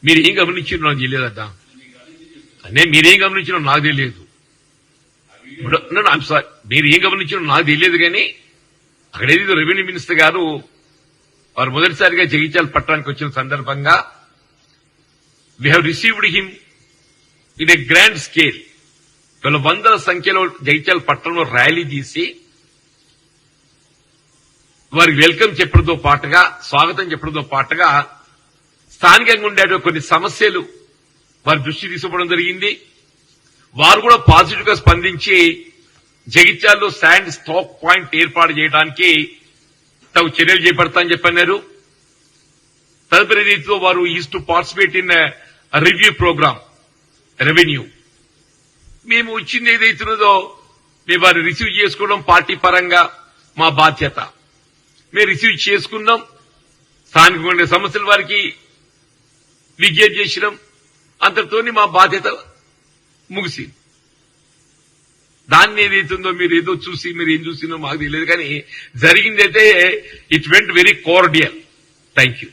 మీరేం గమనించారో నాకు తెలియదట. నేను మీరేం గమనించారో నాకు తెలియదు. సారీ, మీరు ఏం గమనించారో నాకు తెలియదు. కానీ అక్కడేదో రెవెన్యూ మినిస్టర్ గారు వారు మొదటిసారిగా జగిత్యాల పట్టణానికి వచ్చిన సందర్భంగా we have received him in a grand scale. వీళ్ళ వందల సంఖ్యలో జగిత్యాల పట్టణంలో ర్యాలీ తీసి వారికి వెల్కమ్ చెప్పడంతో పాటుగా, స్వాగతం చెప్పడంతో పాటుగా స్థానికంగా ఉండే కొన్ని సమస్యలు వారి దృష్టి తీసుకోవడం జరిగింది. వారు కూడా పాజిటివ్ గా స్పందించి జగిత్యాల్లో శాండ్ స్టాక్ పాయింట్ ఏర్పాటు చేయడానికి తగు చర్యలు చేపడతామని చెప్పన్నారు. తదుపరి రీతిలో వారు is to participate in review program revenue. మేము ఇచ్చింది ఏదైతున్నదో మేము వారు రిసీవ్ చేసుకోవడం పార్టీ పరంగా మా బాధ్యత. మేము రిసీవ్ చేసుకున్నాం. స్థానికంగా ఉండే సమస్యలు వారికి విజ్ఞప్తి చేసినాం. అంతటితోని మా బాధ్యత ముగిసింది. దాన్ని ఏదైతుందో మీరు ఏదో చూసి మీరు ఏం చూసినో మాకు తెలియదు. కానీ జరిగిందైతే it went very cordial. Thank you.